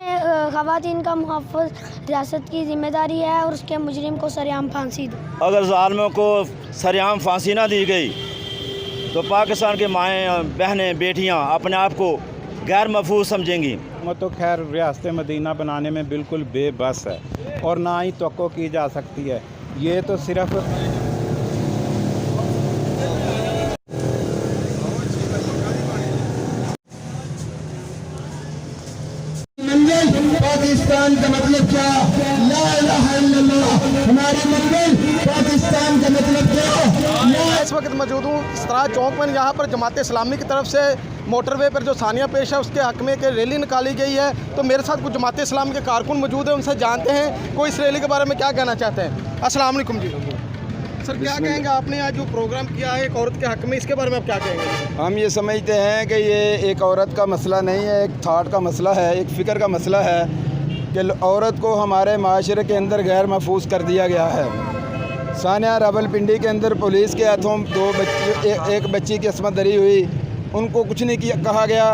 ख़वातीन का मुहफ़्फ़ज़ रियासत की ज़िम्मेदारी है और उसके मुजरिम को सरेआम फांसी दो। अगर ज़ालिमों को सरेआम फांसी ना दी गई तो पाकिस्तान के माएँ बहनें बेटियाँ अपने आप को गैर महफूज समझेंगी। तो खैर रियासत मदीना बनाने में बिल्कुल बेबस है और ना ही तवक्को की जा सकती है। ये तो सिर्फ पाकिस्तान का मतलब क्या? ला इलाहा इल्लल्लाह। हमारी मंजिल पाकिस्तान का मतलब क्या? मैं इस वक्त मौजूद हूँ सराज चौक में। यहाँ पर जमात इस्लामी की तरफ से मोटरवे पर जो सानिया पेश है उसके हक में एक रैली निकाली गई है। तो मेरे साथ कुछ जमात इस्लामी के कारकुन मौजूद हैं, उनसे जानते हैं कोई इस रैली के बारे में क्या कहना चाहते हैं। अस्सलाम वालेकुम जी। सर क्या कहेंगे, आपने आज जो प्रोग्राम किया है एक औरत के हक में, इसके बारे में आप क्या कहेंगे? हम ये समझते हैं कि ये एक औरत का मसला नहीं है, एक थाट का मसला है, एक फ़िक्र का मसला है कि औरत को हमारे माशरे के अंदर गैर महफूज कर दिया गया है। सानिया रावलपिंडी के अंदर पुलिस के हाथों एक बच्ची की अस्मत दरी हुई, उनको कुछ नहीं किया कहा गया।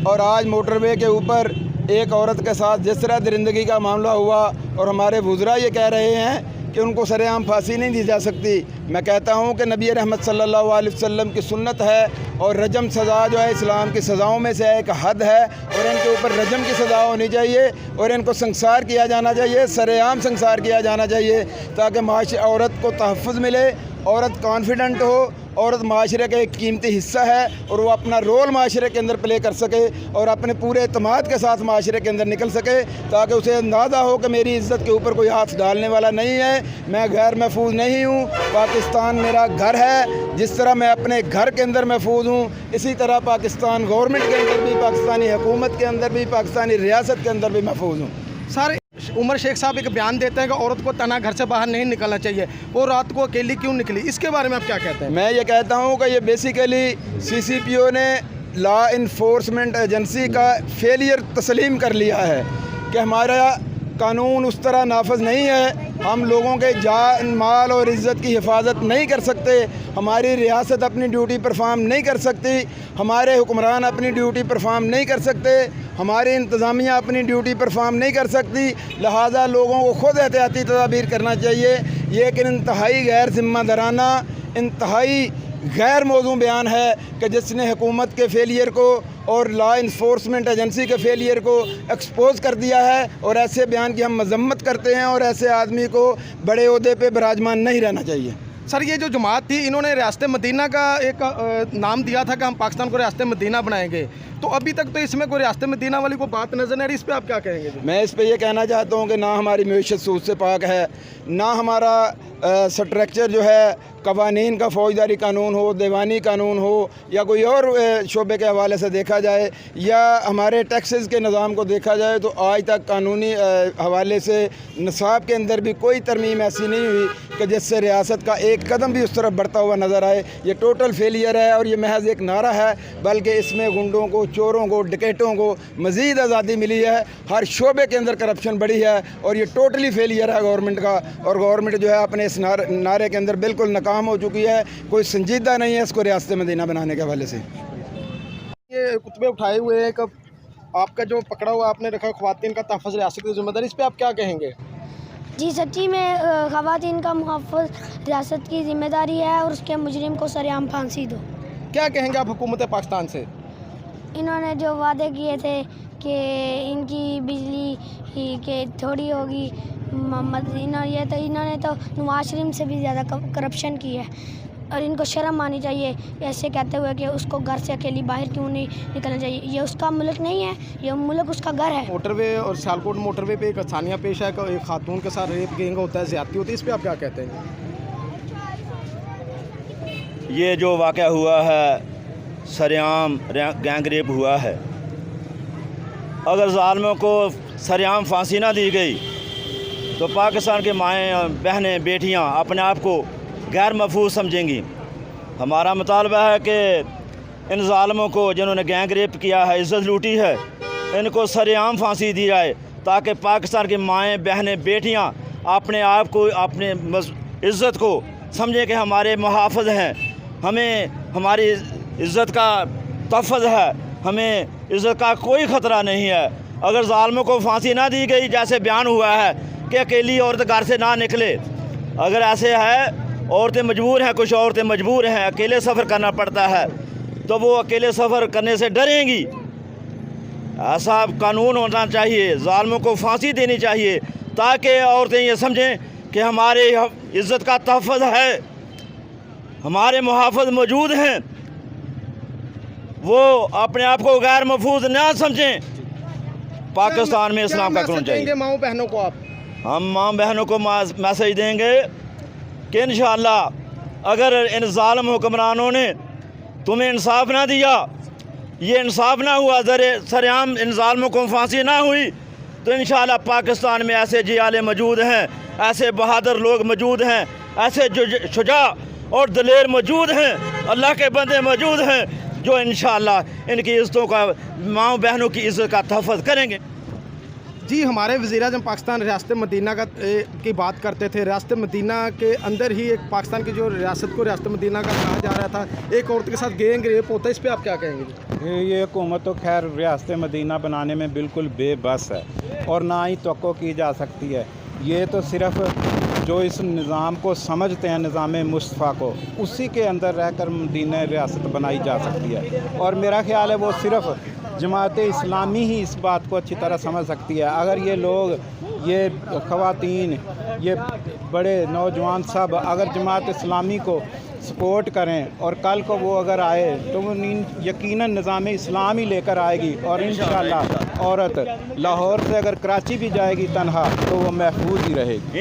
और आज मोटरवे के ऊपर एक औरत के साथ जिस तरह दरिंदगी का मामला हुआ और हमारे वुज़रा ये कह रहे हैं कि उनको सरेआम फांसी नहीं दी जा सकती। मैं कहता हूँ कि नबी रहमत सल्लल्लाहु अलैहि वसल्लम की सुन्नत है और रजम सज़ा जो है इस्लाम की सज़ाओं में से एक हद है और इनके ऊपर रजम की सज़ा होनी चाहिए और इनको संसार किया जाना चाहिए, सरेआम संसार किया जाना चाहिए ताकि औरत को तहफ़्फ़ुज़ मिले, औरत कॉन्फिडेंट हो, औरत माशरे का एक कीमती हिस्सा है और वो अपना रोल माशरे के अंदर प्ले कर सके और अपने पूरे एतमाद के साथ माशरे के अंदर निकल सके ताकि उसे अंदाज़ा हो कि मेरी इज़्ज़त के ऊपर कोई हाथ डालने वाला नहीं है, मैं गैर महफूज नहीं हूँ, पाकिस्तान मेरा घर है। जिस तरह मैं अपने घर के अंदर महफूज हूँ इसी तरह पाकिस्तान गवर्नमेंट के अंदर भी, पाकिस्तानी हुकूमत के अंदर भी, पाकिस्तानी रियासत के अंदर भी महफूज हूँ। सर उमर शेख साहब एक बयान देते हैं कि औरत को तना घर से बाहर नहीं निकलना चाहिए, वो रात को अकेली क्यों निकली, इसके बारे में आप क्या कहते हैं? मैं ये कहता हूँ कि ये बेसिकली CCPO ने लॉ इन्फोर्समेंट एजेंसी का फेलियर तस्लीम कर लिया है कि हमारा कानून उस तरह नाफज नहीं है, हम लोगों के जान माल और इज़्ज़त की हिफाजत नहीं कर सकते, हमारी रियासत अपनी ड्यूटी परफॉर्म नहीं कर सकती, हमारे हुक्मरान अपनी ड्यूटी परफॉर्म नहीं कर सकते, हमारी इंतज़ामिया अपनी ड्यूटी परफॉर्म नहीं कर सकती। लिहाजा लोगों को खुद एहतियाती तदाबीर करना चाहिए। ये एक इंतहाई गैर ज़िम्मेदाराना, इंतहाई गैर मौजू बयान है कि जिसने हुकूमत के फेलियर को और लॉ इन्फोर्समेंट एजेंसी के फेलियर को एक्सपोज कर दिया है और ऐसे बयान की हम मजम्मत करते हैं और ऐसे आदमी को बड़े ओहदे पे विराजमान नहीं रहना चाहिए। सर ये जो जमात थी इन्होंने रियासत मदीना का एक नाम दिया था कि हम पाकिस्तान को रियासत मदीना बनाएंगे, तो अभी तक तो इसमें कोई रियासत मदीना वाली कोई बात नज़र नहीं आ रही, इस पर आप क्या कहेंगे? मैं इस पर यह कहना चाहता हूँ कि ना हमारी मैशत सूद से पाक है, ना हमारा स्ट्रक्चर जो है कवानीन का फ़ौजदारी कानून हो, दीवानी कानून हो या कोई और शोबे के हवाले से देखा जाए या हमारे टैक्सेस के निज़ाम को देखा जाए तो आज तक कानूनी हवाले से निसाब के अंदर भी कोई तरमीम ऐसी नहीं हुई कि जिससे रियासत का एक कदम भी उस तरफ बढ़ता हुआ नज़र आए। ये टोटल फेलियर है और ये महज एक नारा है, बल्कि इसमें गुंडों को, चोरों को, डकैतों को मज़ीद आज़ादी मिली है, हर शोबे के अंदर करप्शन बढ़ी है और ये टोटली फेलियर है गवर्नमेंट का। और गवर्नमेंट जो है अपने इस नारे के अंदर बिल्कुल नाकाम हो चुकी है, कोई संजीदा नहीं है इसको रियासत मदीना बनाने के हवाले से। ये कुतबे उठाए हुए हैं, कब आपका जो पकड़ा हुआ आपने रखा ख़वातीन का तहफ़्फ़ुज़ रियासत की ज़िम्मेदारी, इस पर आप क्या कहेंगे? जी सच्ची में ख़वातीन का मुहफ़्फ़ज़ रियासत की ज़िम्मेदारी है और उसके मुजरिम को सरेआम फांसी दो। क्या कहेंगे आप हुकूमत पाकिस्तान से? इन्होंने जो वादे किए थे कि इनकी बिजली के थोड़ी होगी, इन्होंने तो नवाज शरीफ से भी ज़्यादा करप्शन की है और इनको शर्म आनी चाहिए ऐसे कहते हुए कि उसको घर से अकेली बाहर क्यों नहीं निकलना चाहिए। ये उसका मुल्क नहीं है, ये मुल्क उसका घर है। मोटरवे और सियालकोट मोटरवे पे एक सानिया पेश है कि एक खातून के साथ रेप गैंग होता है, ज़्यादती होती है, इस पर आप क्या कहते हैं? ये जो वाक़या हुआ है सरेआम गैंग रेप हुआ है, अगर ज़ालिमों को सरेआम फांसी ना दी गई तो पाकिस्तान के माएँ बहनें बेटियाँ अपने आप को गैर महफूज समझेंगी। हमारा मुतालबा है कि इन ज़ालिमों को जिन्होंने गैंग रेप किया है, इज़्ज़त लूटी है, इनको सरेआम फांसी दी जाए ताकि पाकिस्तान की माएँ बहनें बेटियाँ अपने आप को, अपने इज़्ज़त को समझें कि हमारे मुहाफ़िज़ हैं, हमें हमारी इज़्ज़त का तहफ़्फ़ुज़ है, हमें इज़्ज़त का कोई ख़तरा नहीं है। अगर ज़ालिमों को फांसी ना दी गई, जैसे बयान हुआ है कि अकेली औरत घर से ना निकले, अगर ऐसे है औरतें मजबूर हैं, कुछ औरतें मजबूर हैं, अकेले सफ़र करना पड़ता है, तो वो अकेले सफ़र करने से डरेंगी। ऐसा कानून होना चाहिए, ज़ालिमों को फांसी देनी चाहिए, ताकि औरतें ये समझें कि हमारे इज़्ज़त का तहफ़्फ़ुज़ है, हमारे मुहाफ़िज़ मौजूद हैं, वो अपने आप को गैर महफूज ना समझें। पाकिस्तान में इस्लाम का कानून चाहिए। माओ बहनों को आप हम माँ बहनों को मैसेज देंगे कि इंशाअल्लाह अगर इन ज़ालिम हुक्मरानों ने तुम्हें इंसाफ ना दिया, ये इंसाफ ना हुआ, सरेआम इन ज़ालिमों को फांसी ना हुई, तो इंशाअल्लाह पाकिस्तान में ऐसे जियाले मौजूद हैं, ऐसे बहादुर लोग मौजूद हैं, ऐसे जो शुजा और दलेर मौजूद हैं, अल्लाह के बंदे मौजूद हैं, जो इंशाअल्लाह इनकी इज़्ज़तों का, माँ बहनों की इज़्ज़त का तहफ़्फ़ुज़ करेंगे। जी, हमारे वज़ीर-ए-आज़म पाकिस्तान रियासत मदीना की बात करते थे। रियासत मदीना के अंदर ही एक पाकिस्तान की जो रियासत को रियासत मदीना का कहा जा रहा था, एक औरत के साथ गैंग रेप होता है, इस पर आप क्या कहेंगे? ये हुकूमत तो खैर रियासत मदीना बनाने में बिल्कुल बेबस है और ना ही तवक्को की जा सकती है। ये तो सिर्फ़ जो इस निज़ाम को समझते हैं, निज़ाम मुस्तफ़ा को, उसी के अंदर रहकर मदीना रियासत बनाई जा सकती है। और मेरा ख़्याल है वो सिर्फ़ जमात इस्लामी ही इस बात को अच्छी तरह समझ सकती है। अगर ये लोग, ये ख़वातीन, ये बड़े नौजवान सब अगर जमात इस्लामी को सपोर्ट करें और कल को वो अगर आए तो वो यकीनन निज़ाम इस्लाम ही लेकर आएगी, और इंशाअल्लाह औरत लाहौर से अगर कराची भी जाएगी तन्हा तो वो महफूज ही रहेगी।